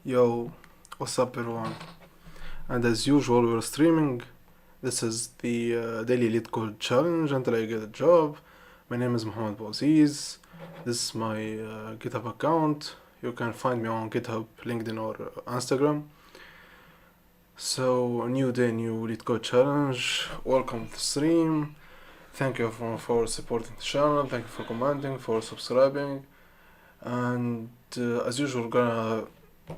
Yo, what's up everyone? And as usual, we're streaming. This is the daily lead code challenge until I get a job. My name is Mohammed Bouaziz. This is my GitHub account. You can find me on GitHub, LinkedIn, or Instagram. So, a new day, new lead code challenge. Welcome to the stream. Thank you for supporting the channel. Thank you for commenting, for subscribing. And as usual, we're gonna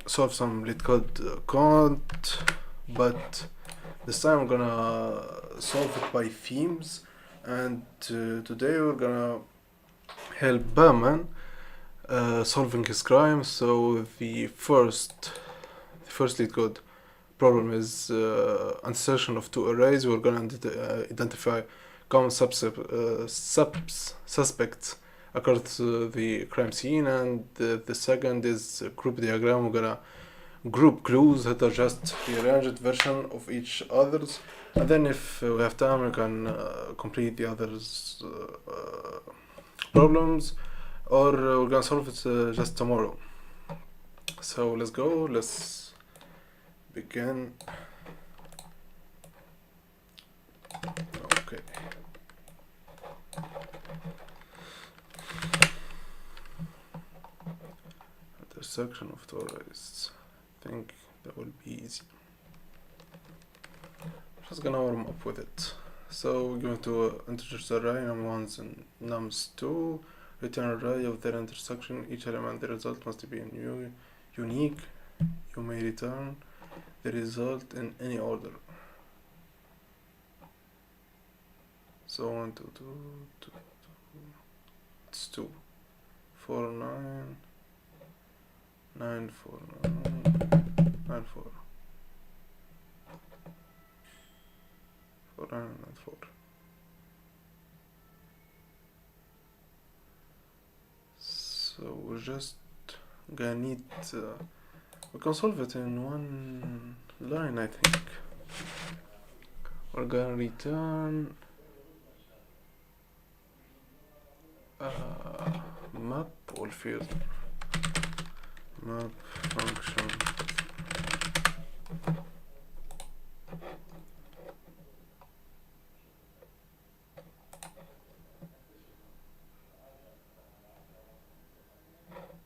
solve some lead code, but this time we're gonna solve it by themes. And today we're gonna help Batman solving his crime. So the first lead code problem is insertion of two arrays. We're gonna identify common suspects occurred to the crime scene, and the second is a group diagram. We're gonna group clues that are just rearranged version of each others, and then if we have time we can complete the others problems, or we're gonna solve it just tomorrow. So let's go, let's begin. Okay. Intersection of two arrays. I think that will be easy. Just gonna warm up with it. So we're going to integers array num1 and nums2, return array of their intersection. Each element the result must be unique. You may return the result in any order. So 1, 2, 2, 2, 2. It's 2, 4, 9, 9, 4, 9, 9, 4. 4, 9, 9, 4. So we're just gonna need we can solve it in one line, I think. We're gonna return map or field map function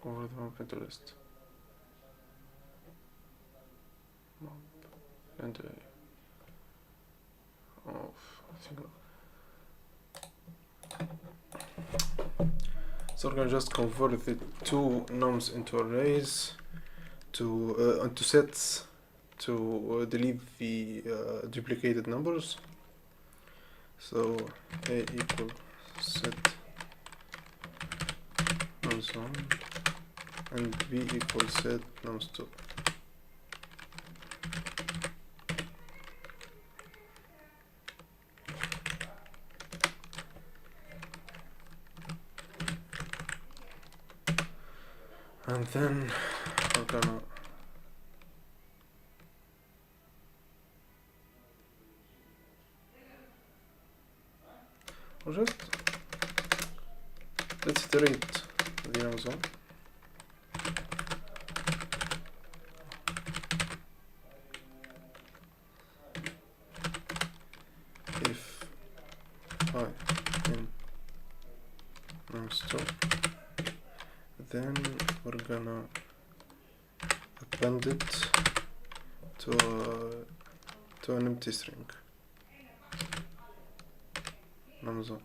over the map into list map and I think. So we're gonna just convert the two nums into arrays, into sets, to delete the duplicated numbers. So a equal set nums1 and b equal set nums2. And then we're gonna just let's iterate the nums1. If I in nums2, then we're gonna append it to an empty string nums1.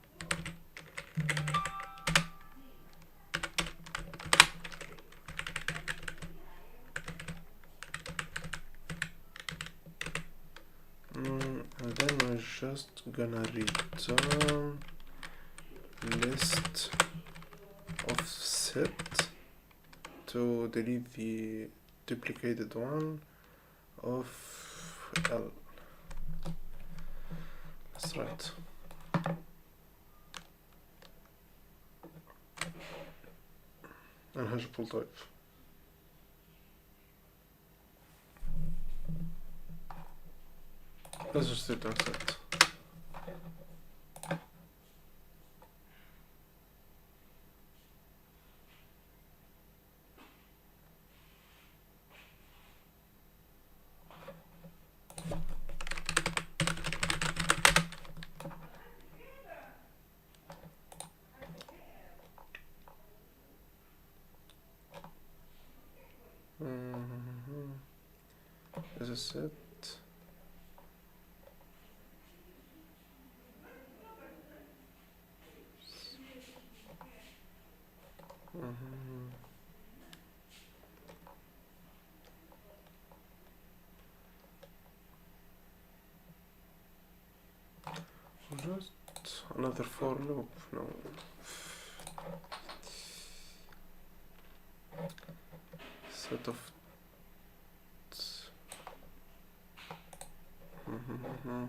And then we're just gonna return list of set to delete the duplicated one of L. That's right. And hash-pull type. Let's just return set. Mm-hmm. Is this it? Mm-hmm. Just another for loop. No. Set of. Mm-hmm.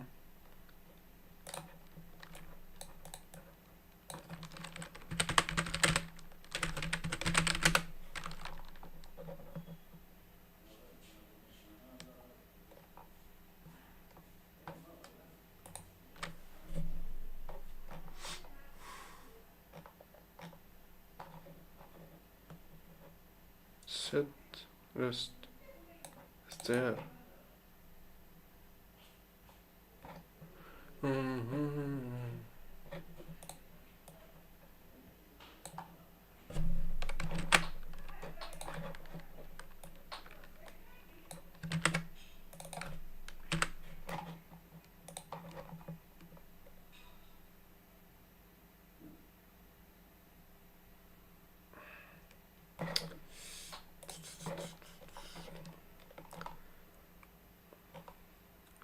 Set. Rest. Stare. Mm-hmm.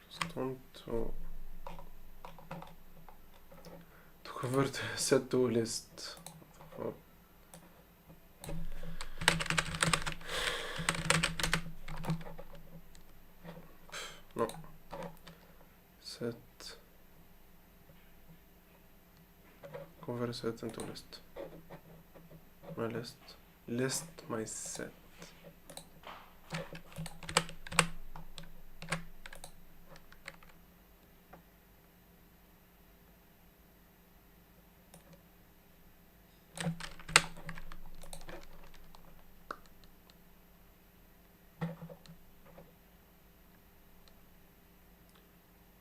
Just want to convert set to list. Oh. No. Set. Convert set into list. My list. List my set.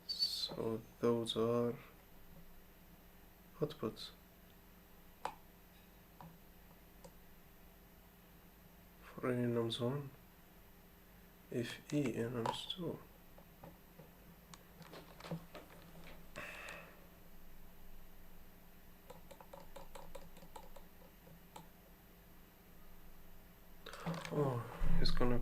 So those are outputs for enums 1 if e enums 2. Oh, he's gonna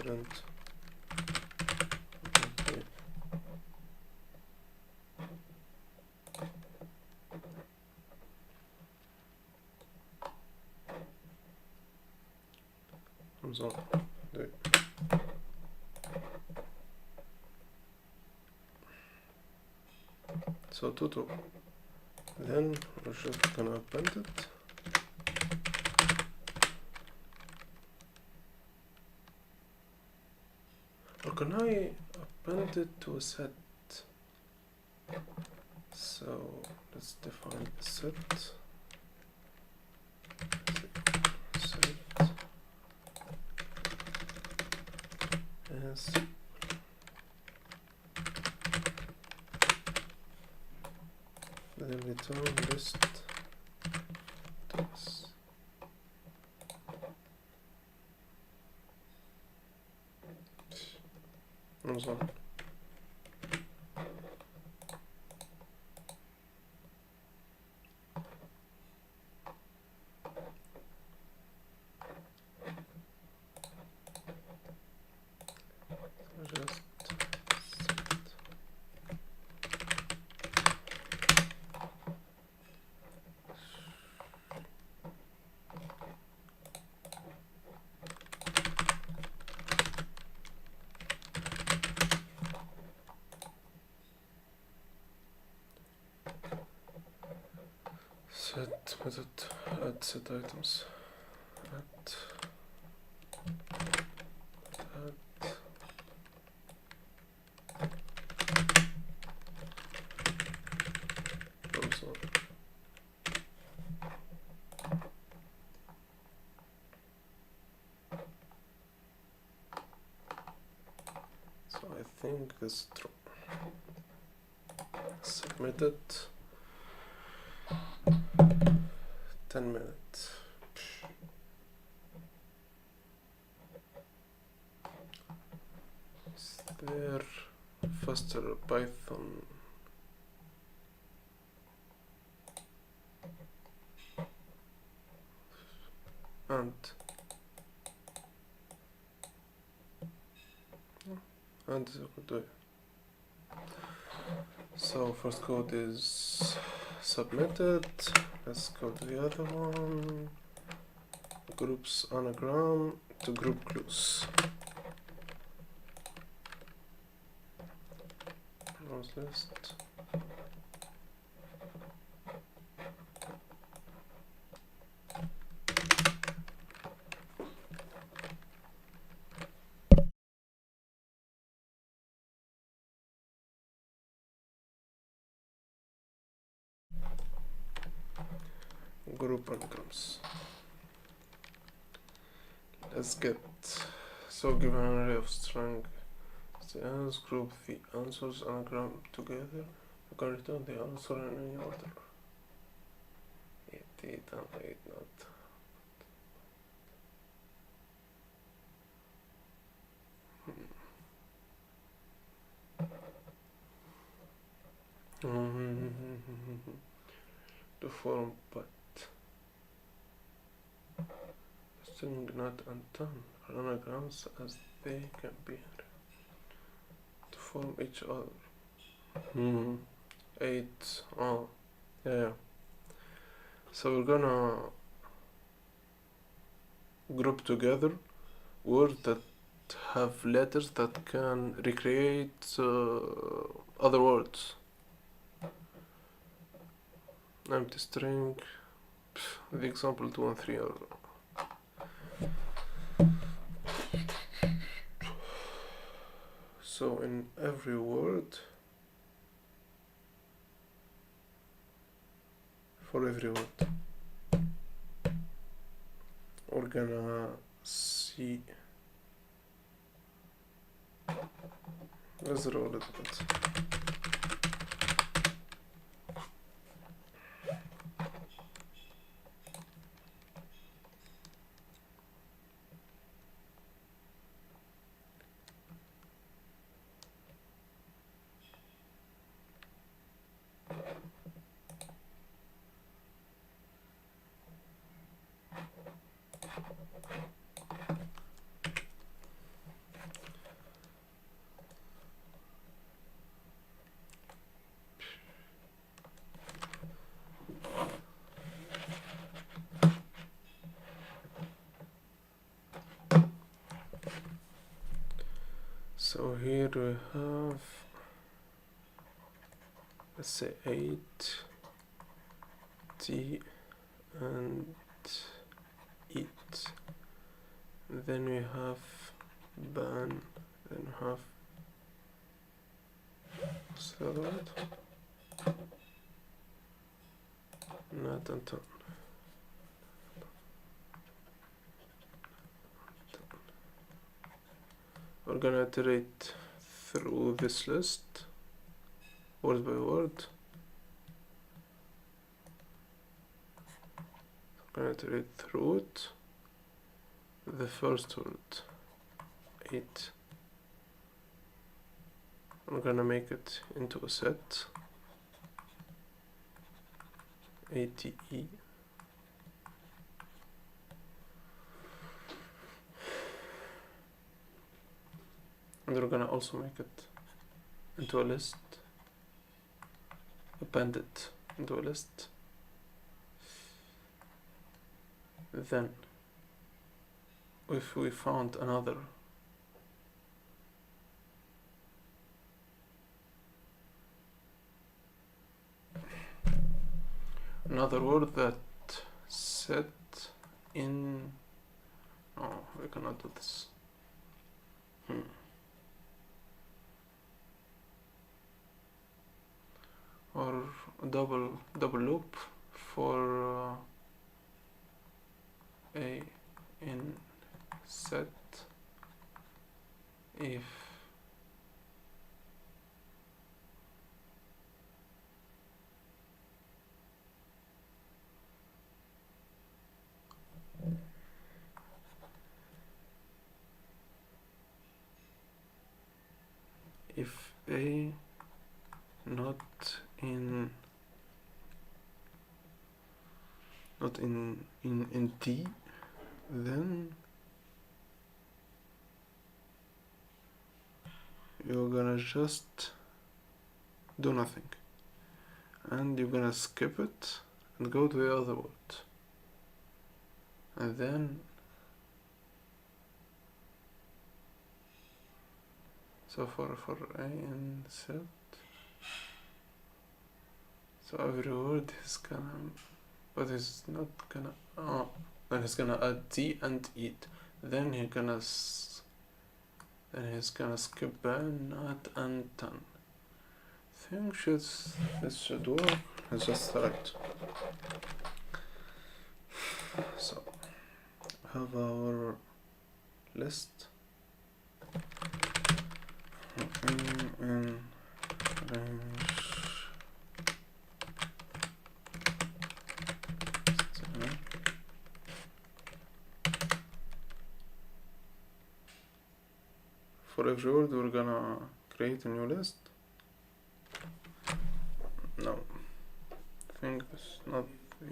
print. Okay. Comes on. Do it. So Tutu. Then we're just gonna append it. Or can I append it to a set? So let's define a set. Set as then return list to us. Amazon. Just set. set method add set items add also. So I think this is true. Submitted. 10 minutes. Is there faster Python? And do it. So first code is submitted. Let's go to the other one. Groups anagram to group clues. Rows list. Group anagrams. Let's get, so given an array of string else, group the answers anagram together. You can return the answer in any order. 8 and 8 not. The form but string not and done are anagrams as they can be to form each other. 8. Oh, yeah. So we're gonna group together words that have letters that can recreate other words. Empty string. The example 2 and 3 are. So in every word, for every word, we're gonna see. Let's roll it a bit. So here we have, let's say 8 T and eat. Then we have ban, then we have, what's the other word? Not and ton. We're gonna iterate through this list, word by word. We're gonna iterate through it. The first word, 8. I'm gonna make it into a set, ATE. And we're gonna also make it into a list, append it into a list. Then, if we found another another word that set in. No, we cannot do this. Or double loop for a in set if a not in T, then you're gonna just do nothing, and you're gonna skip it and go to the other word, and then so for a in set, so every word is gonna, but it's not gonna, then he's gonna add T and eat, then he's gonna skip ban, not, and ton. I think this should work. Let's just start. So have our list in range for every word. We're gonna create a new list. No, I think it's not the.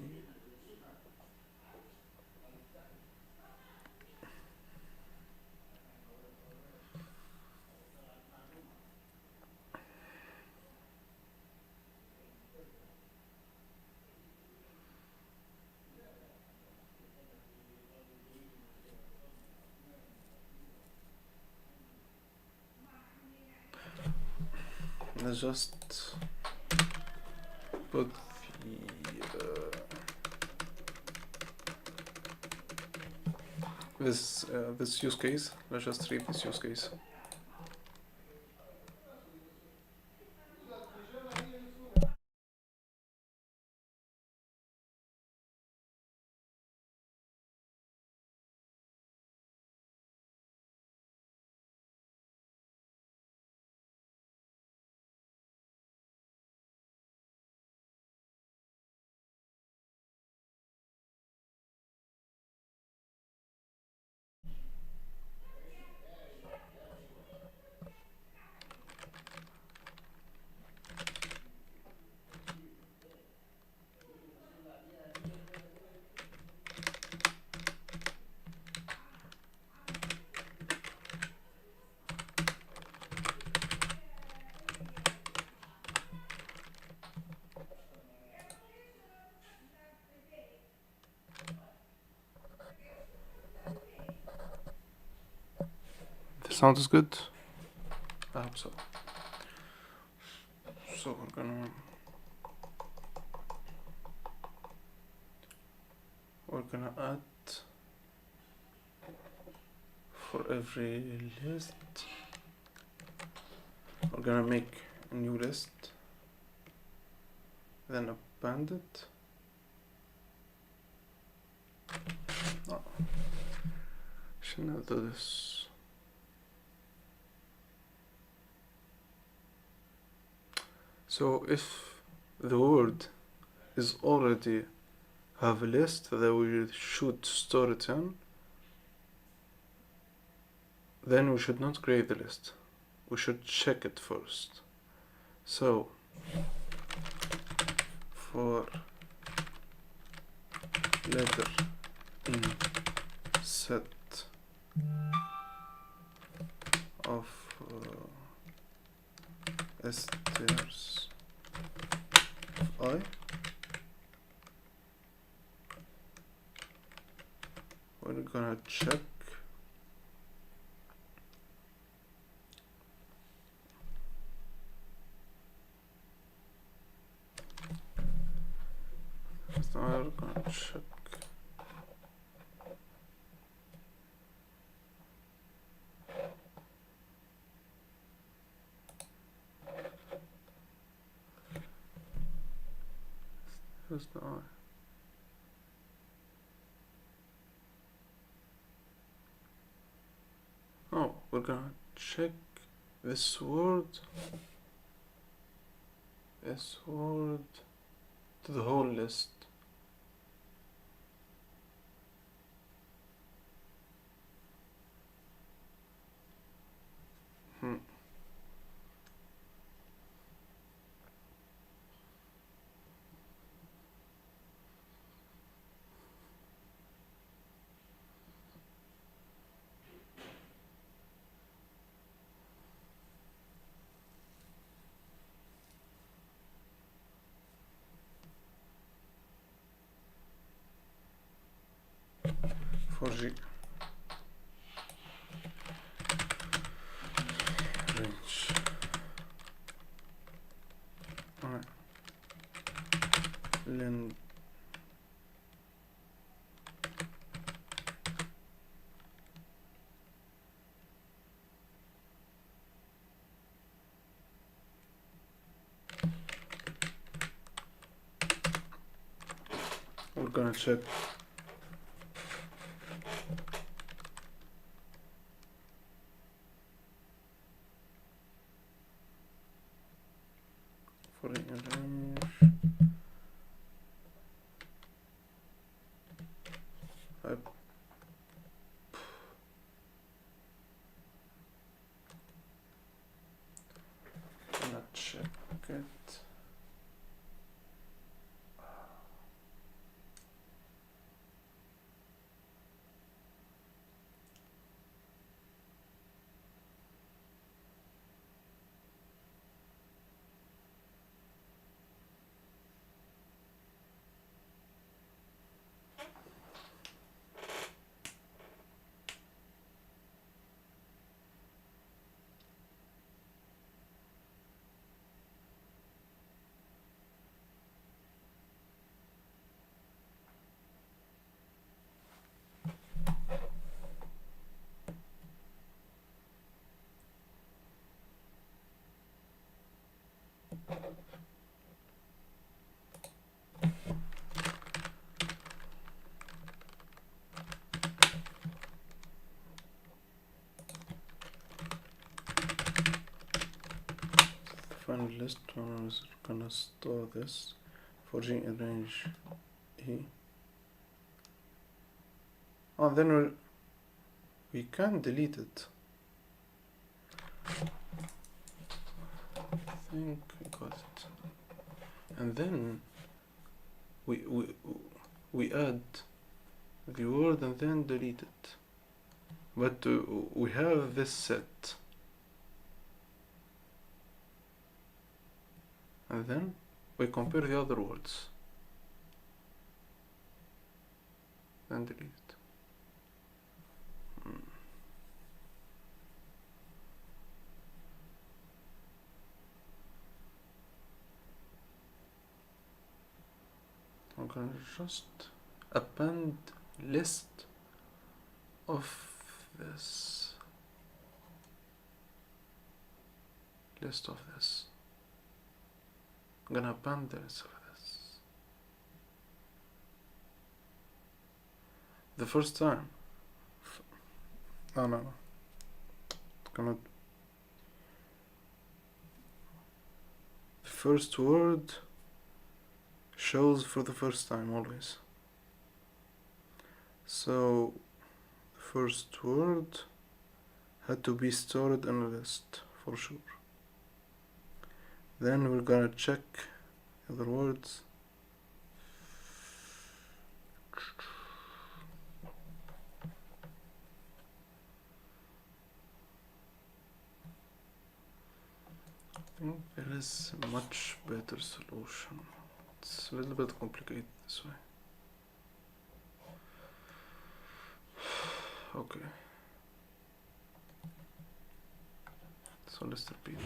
Let's just put this use case. Let's just read this use case. This sounds good. I hope so. So we're gonna add for every list. We're gonna make a new list, then append it. Oh, should not do this. So if the word is already have a list that we should store it in, then we should not create the list. We should check it first. So for letter in set of strs of I, we're gonna check start, gonna check. Here's the eye. Oh, we're gonna check this word to the whole list. For G range. Alright. Len we're gonna check for the range. I'm gonna check it. Final list one is gonna store this for G in range E. Oh, then we can delete it. I think we got it. And then we add the word and then delete it. But we have this set. And then we compare the other words and delete it. I'm gonna just append list of this. I'm gonna append the list of this. The first time. No. Gonna. The first word shows for the first time always. So the first word had to be stored in a list for sure. Then we're gonna check other words. I think there is a much better solution. It's a little bit complicated this way. Okay. So let's repeat.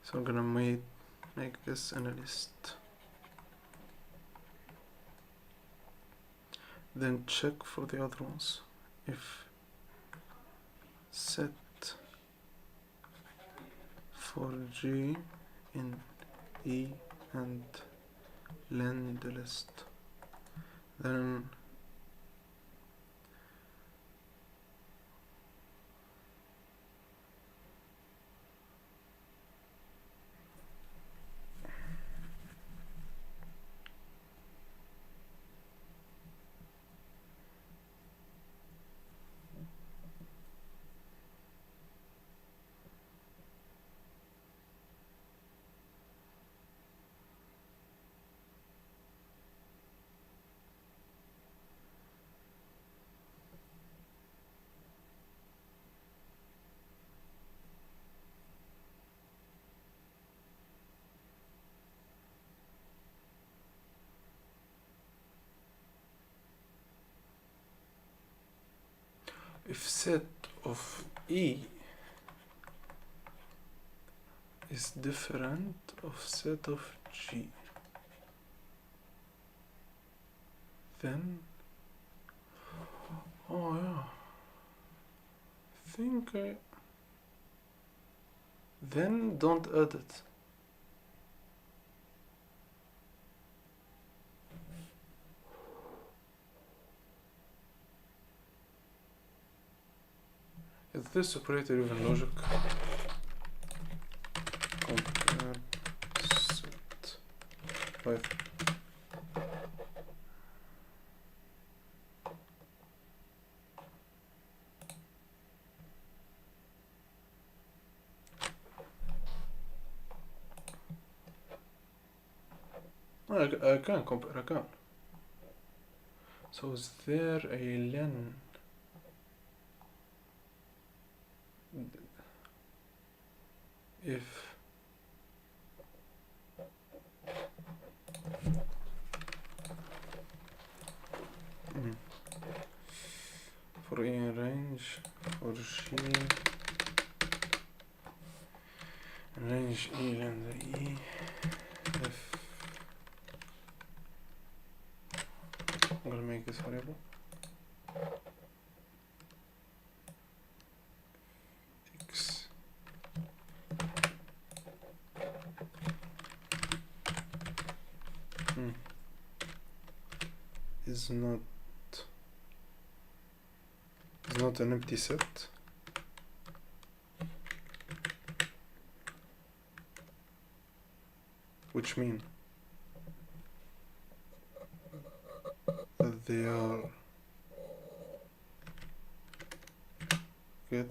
So I'm gonna make this in a list. Then check for the other ones. If set for G in E and len the list, then if set of E is different of set of G, then oh yeah, then don't add it. Is this operator even logic? Compare set with I can compare, I can. So is there a len if for E range for G range E len E if I'm gonna make this variable x is not an empty set, which mean that they are good.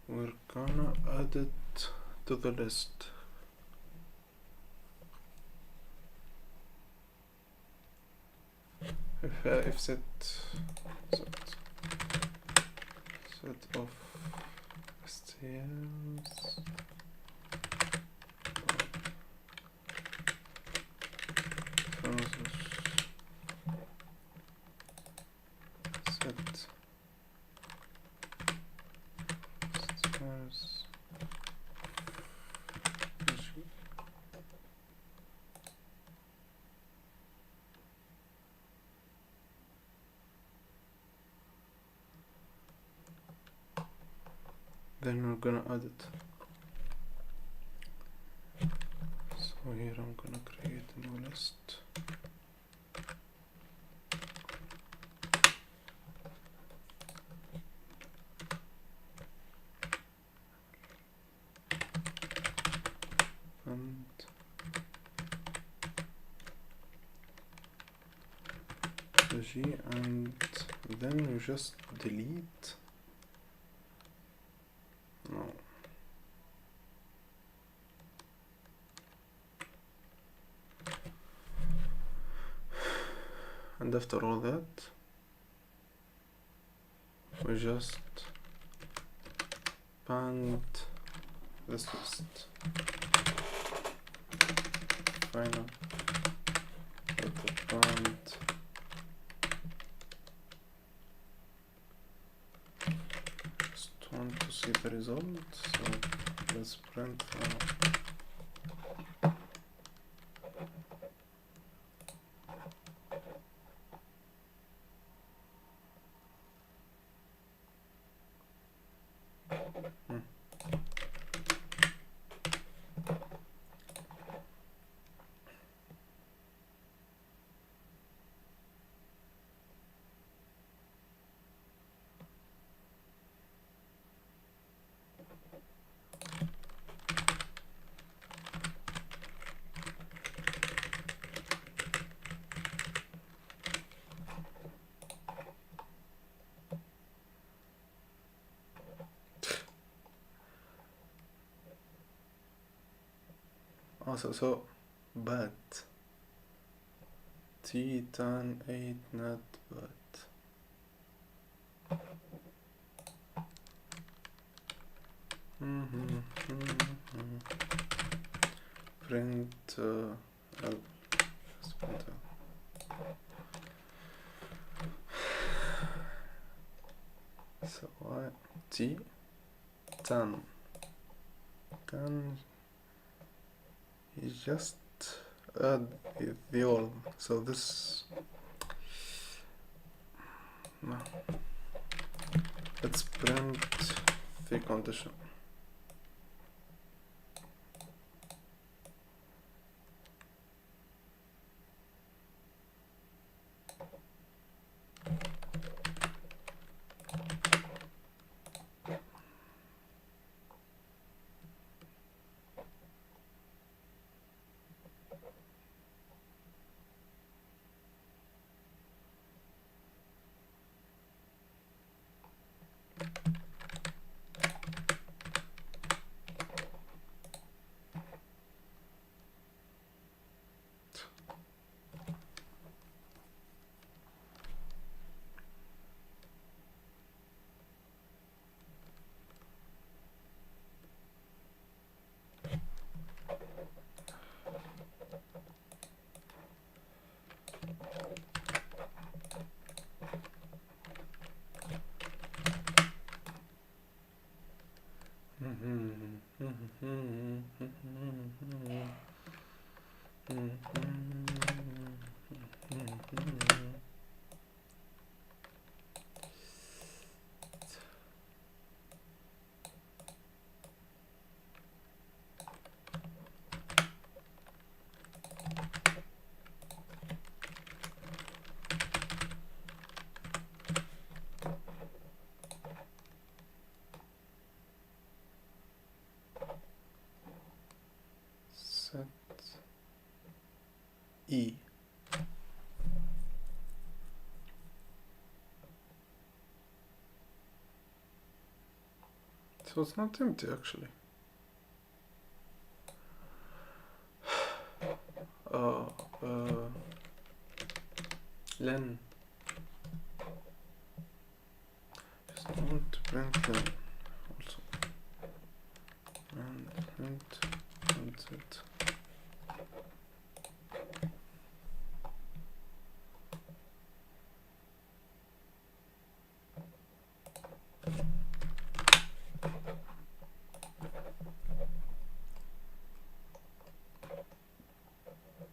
We're gonna add it to the list. If set of STLs set stars then we're gonna add it. So here I'm gonna create a new list. And the G, and then you just delete. No. And after all that, we just band this list. Final band just want to see the result. So let's print also, so bat T tan 8 not bat. Print L. Let's print L. So what T tan is just add the all. So this no. Let's print the condition. Set E. So it's not empty actually. Len. Just want to print len also. And print concept.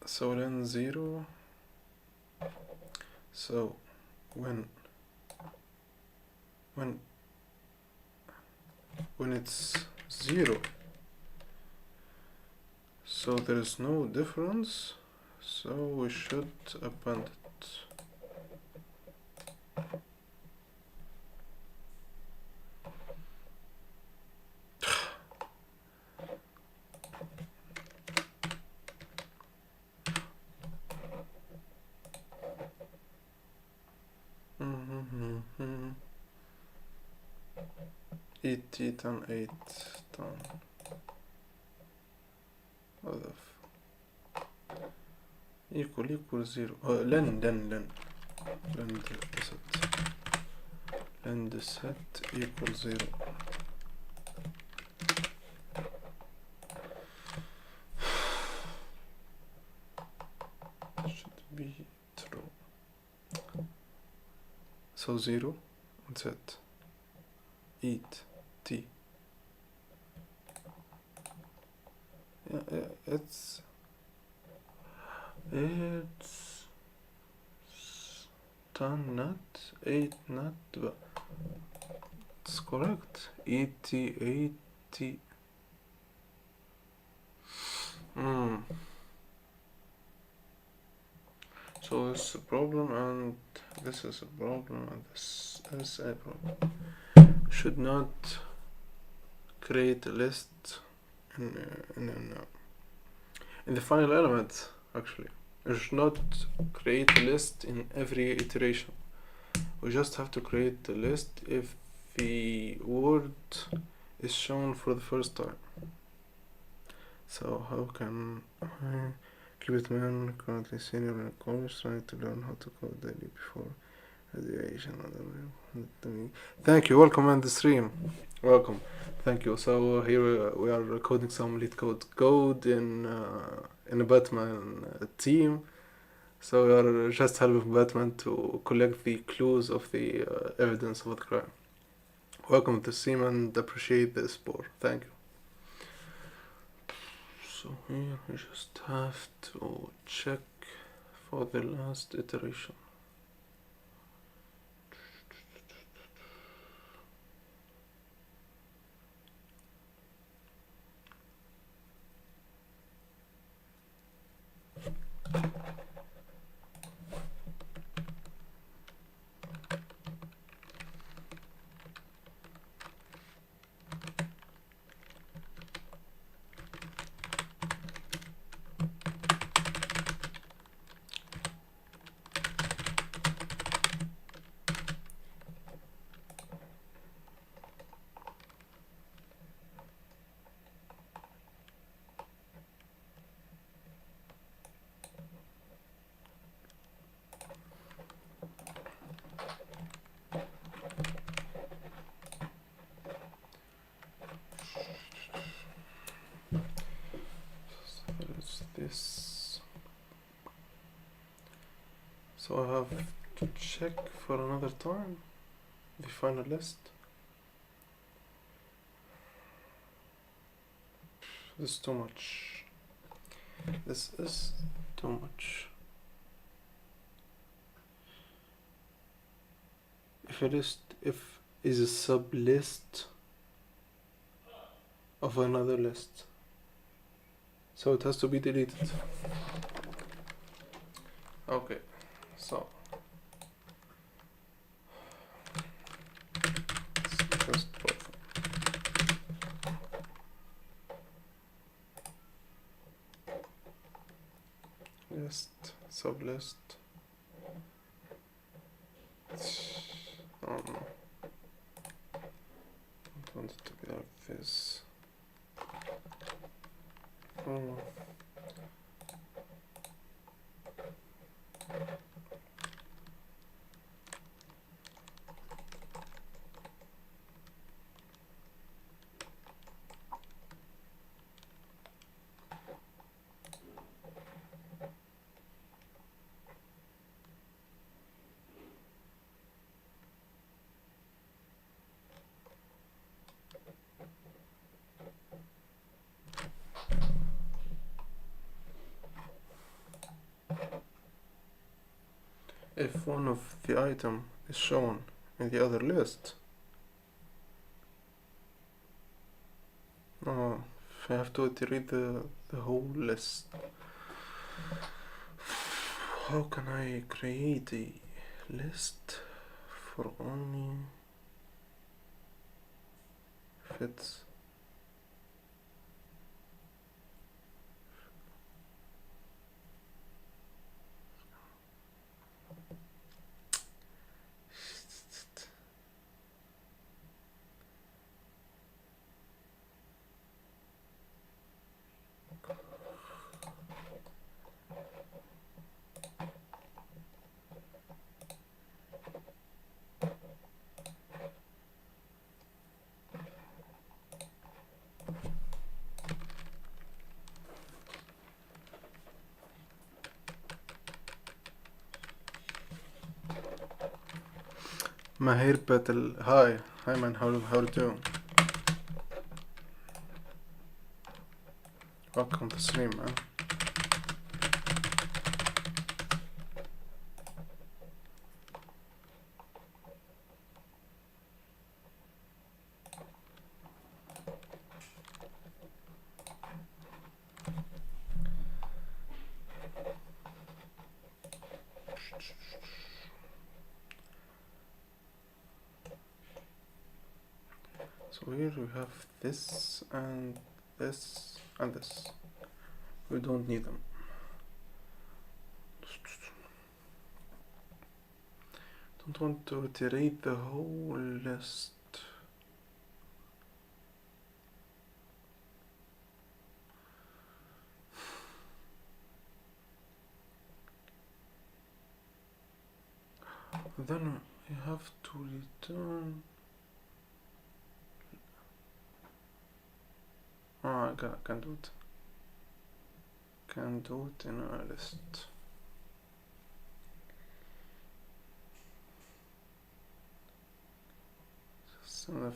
So len 0. So when it's 0, so there is no difference, so we should append it. Eight tan 8 tan. What the equal 0. Len the set equals 0. Should be true. So 0 and set eat T. It's it's 10 not 8 not, but it's correct. 80. Hmm. So this is a problem, and this is a problem, and this is a problem. Should not create a list in the final element. Actually, we should not create a list in every iteration. We just have to create the list if the word is shown for the first time. So how can I keep it man currently senior in college trying to learn how to code daily before graduation? Thank you. Welcome in the stream. Welcome. Thank you. So here we are coding some lead code in a Batman team. So we are just helping Batman to collect the clues of the evidence of the crime. Welcome to stream and appreciate the support. Thank you. So here we just have to check for the last iteration. This. So I have to check for another time the final list. This is too much. This is too much. If a list is a sub list of another list, so it has to be deleted. Okay, so let's just both. List, sub list. I don't want it to be like this. If one of the item is shown in the other list, I have to iterate the whole list. How can I create a list for only fits? Mahir Patel, hi man, how are you doing? Welcome to stream, man. So here we have this and this and this. We don't need them. Don't want to iterate the whole list. Then you have to return. Oh, I can do it. Can do it in a list. So the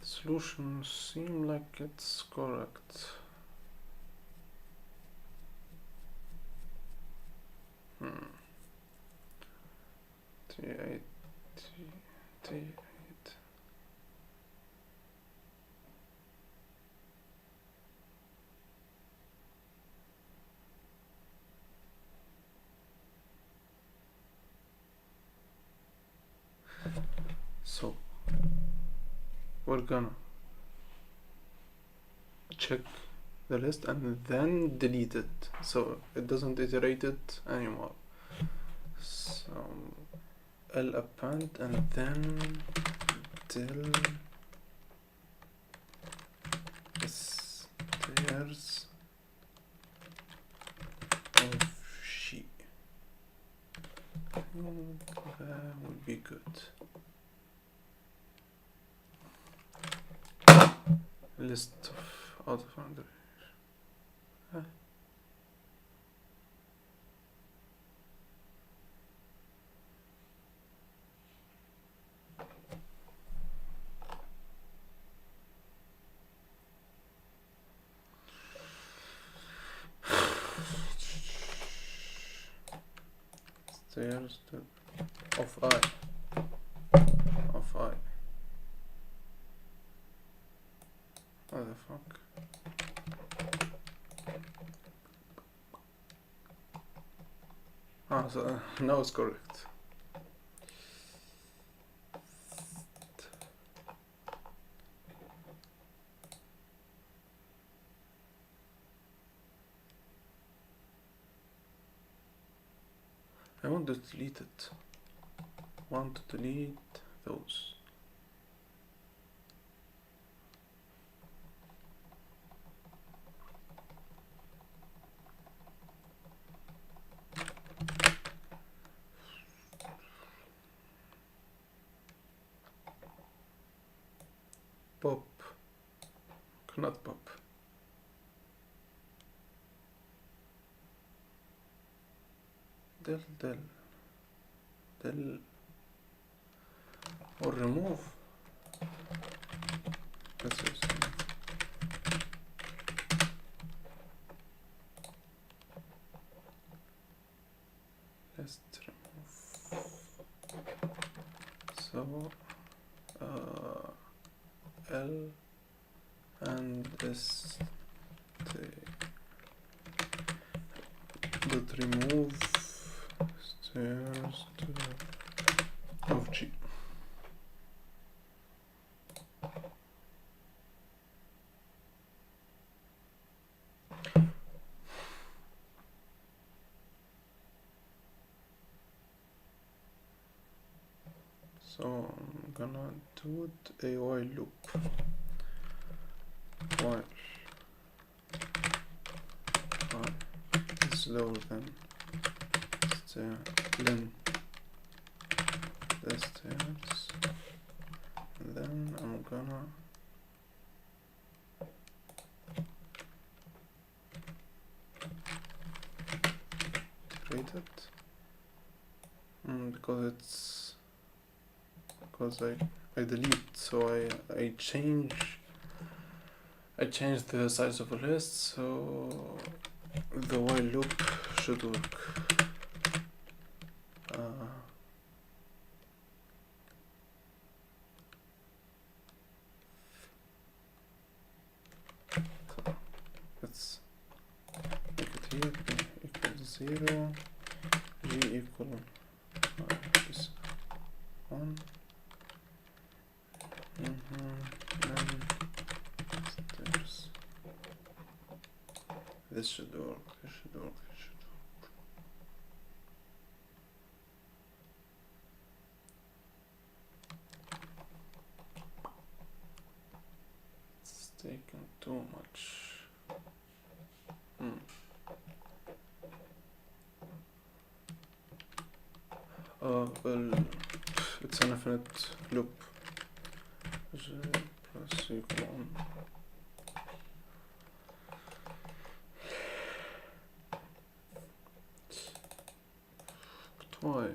solution seems like it's correct. T8, T8. So we're gonna check the list and then delete it so it doesn't iterate it anymore. So L append and then del stairs of she. I think that would be good. List of out of under. Stairs of I. Of I. What the fuck? Ah, so now it's correct. I want to delete it. Want to delete those. Pop. Cannot pop. Del or remove. Let's just let's remove. So L and S dot remove stairs of G. So I'm gonna do it a while loop. While is lower than then the stairs, and then I'm gonna iterate it. because I delete, so I change the size of a list, so the while loop should work. Let's make it here, b equals 0, g equal this 1, then steps. This should work, this should work, this should work. It's taking too much. Well, it's an infinite loop. G plus equal 1. But why?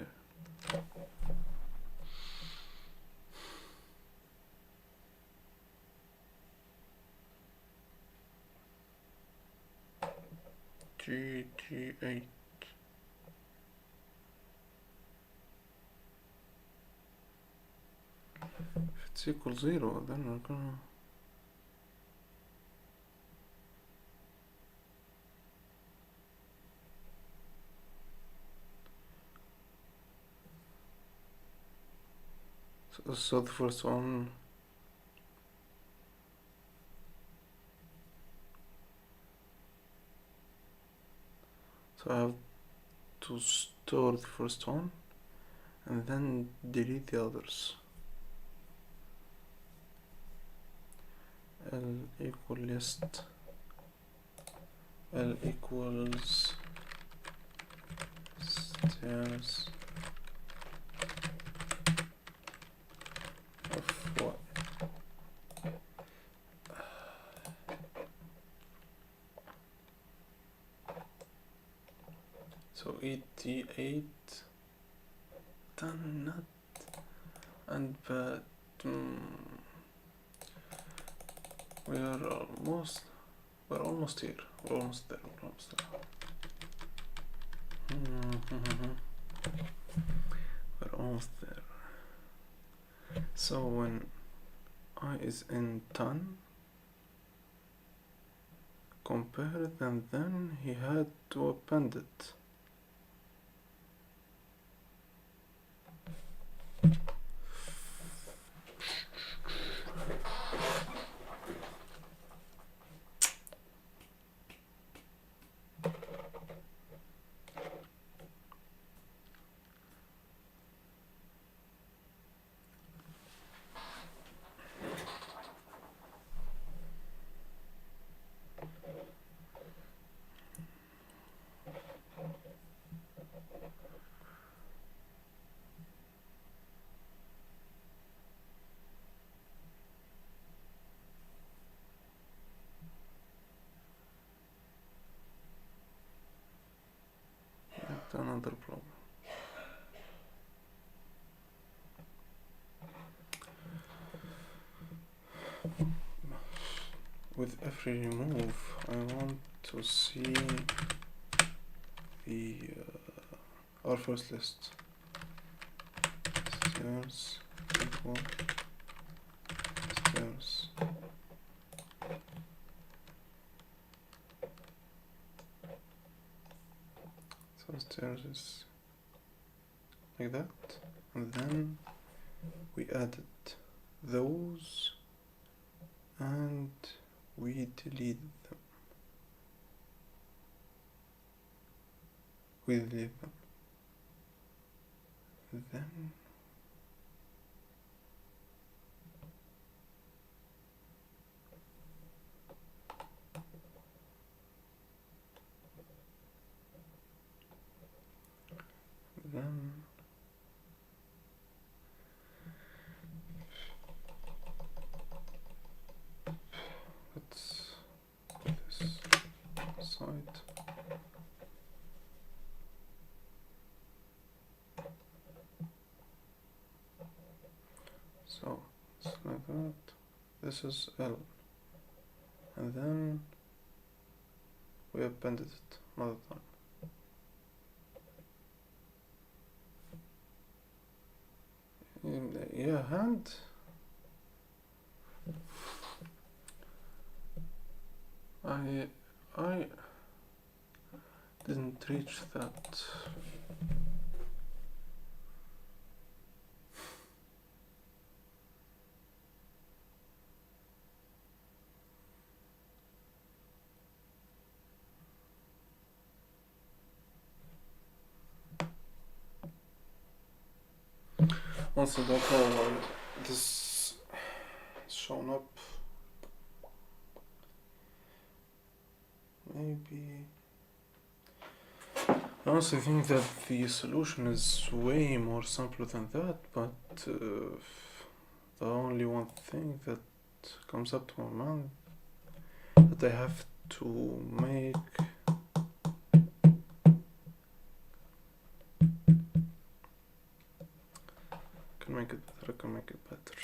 G8. If it's equal 0, then we're gonna... So the first one... So I have to store the first one and then delete the others. L equal list, L equals stairs of what? So 88 done not and but we're almost here. We're almost there. We're almost there. We're almost there. So when I is in 10, compare it, and then he had to append it. Another problem. With every remove, I want to see the our first list. Stairs equal stairs. So stairs is like that, and then we added those and we delete them. Then let's put this aside. this is L, and then we appended it another time. Yeah, and I didn't reach that. Also, don't know why this is shown up. Maybe. I also think that the solution is way more simpler than that, but the only one thing that comes up to my mind that I have to make I can make it better.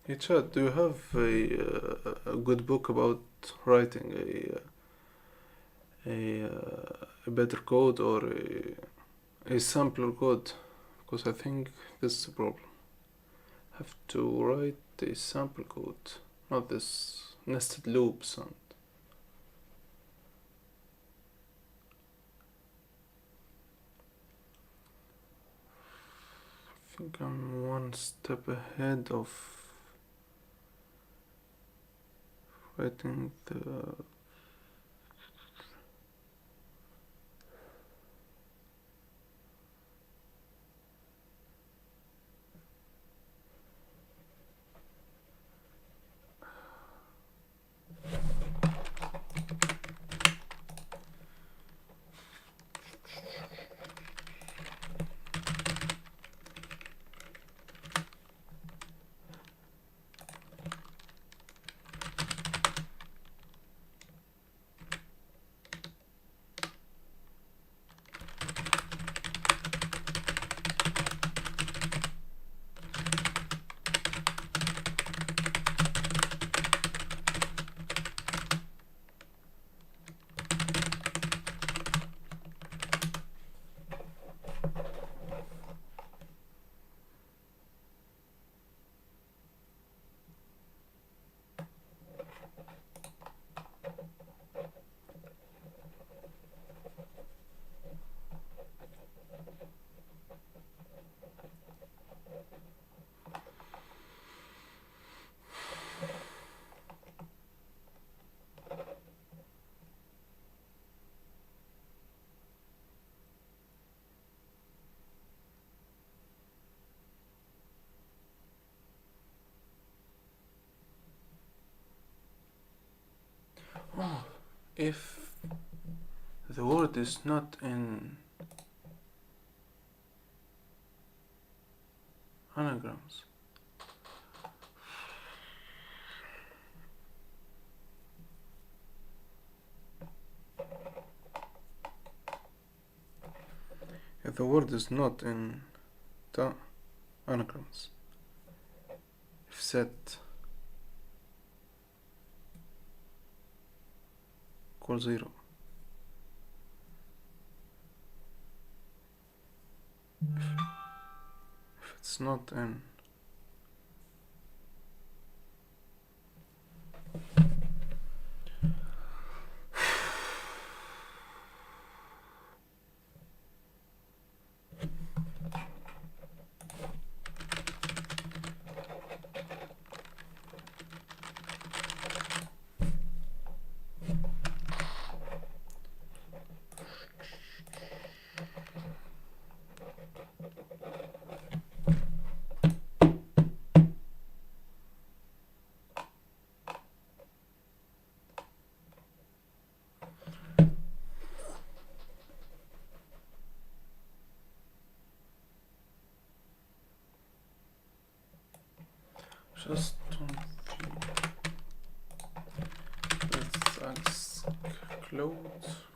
Hey Chad, do you have a good book about writing a better code or a simpler code? Because I think this is a problem. Have to write a sample code, not this nested loops and I think I'm one step ahead of writing the if the word is not in anagrams. If the word is not in the anagrams, if set equals 0, if it's not in just let's ask Claude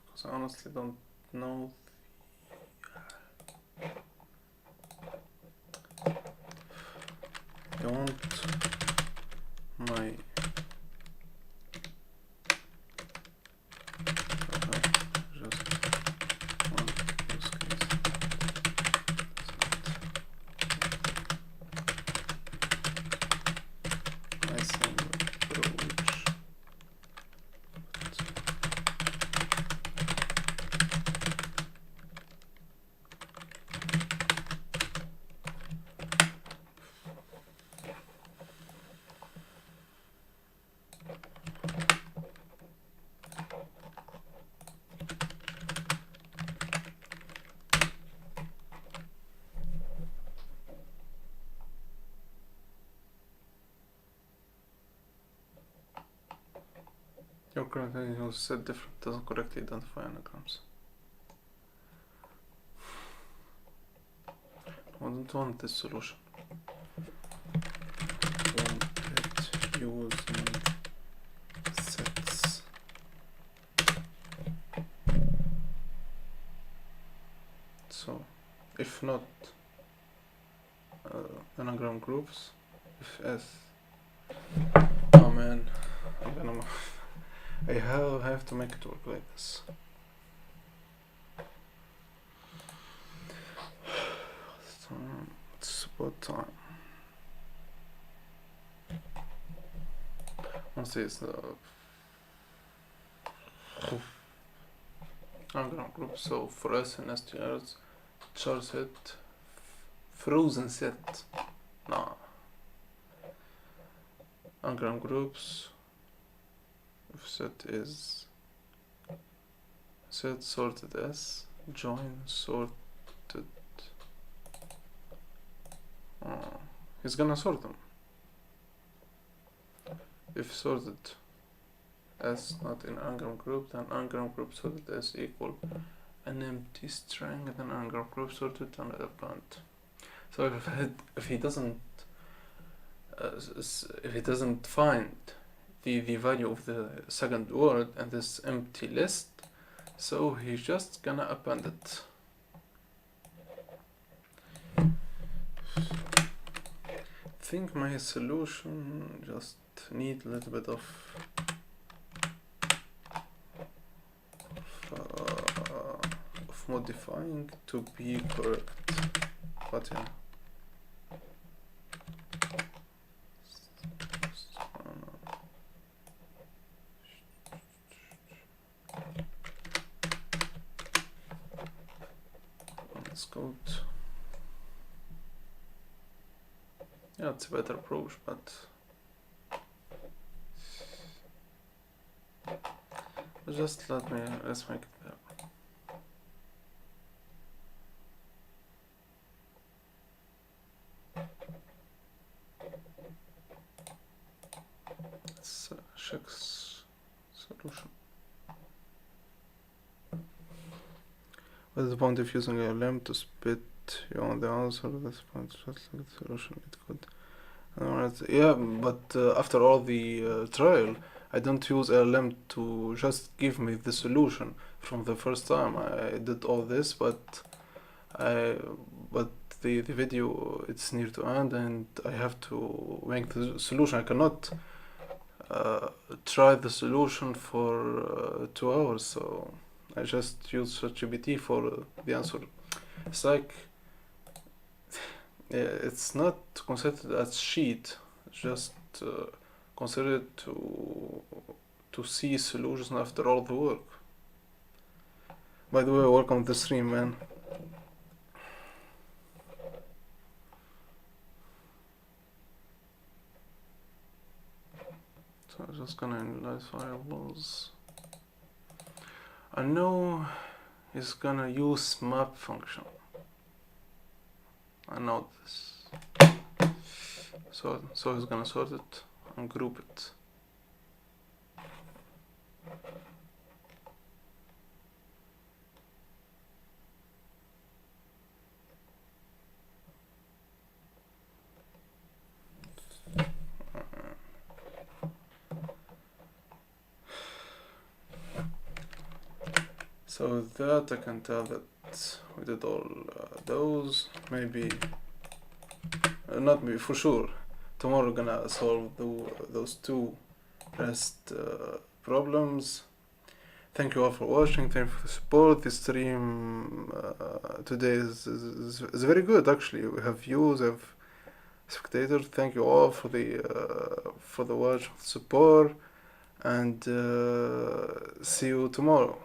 because I honestly don't know. I want my just one use case. I same approach. Your current engine was set different, doesn't correctly identify anagrams. I don't want this solution. I want it using sets. So, if not anagram groups, if S. Oh man, I have to make it work like this. It's about time. Once it's the anagram group, so for S and STRs, char set, frozen set. Nah. Anagram groups. If set is set sorted S, join sorted. He's gonna sort them. If sorted S not in anagram group, then anagram group sorted S equal an empty string, then anagram group sorted another blunt. So if he doesn't find the value of the second word in this empty list, so he's just gonna append it. I think my solution just need a little bit of modifying to be correct, but yeah. Let's go. Yeah, it's a better approach, but just let's make it better. Let's check solution. What is the point of using a limb to spit you on the answer? This point just like the solution it could. Alright, yeah, but after all the trial, I don't use LLM to just give me the solution from the first time. I did all this, but the video it's near to end, and I have to make the solution. I cannot try the solution for 2 hours, so I just use ChatGPT for the answer. It's like it's not considered as cheat, just considered to see solutions after all the work. By the way, welcome to the stream, man. So I'm just gonna analyze variables. I know he's gonna use map function. I know this. So he's gonna sort it and group it. So with that I can tell that we did all those. Maybe not maybe, for sure tomorrow we're gonna solve those two rest problems. Thank you all for watching. Thank you for the support. The stream today is very good actually. We have views, we have spectators. Thank you all for the watch, support, and see you tomorrow.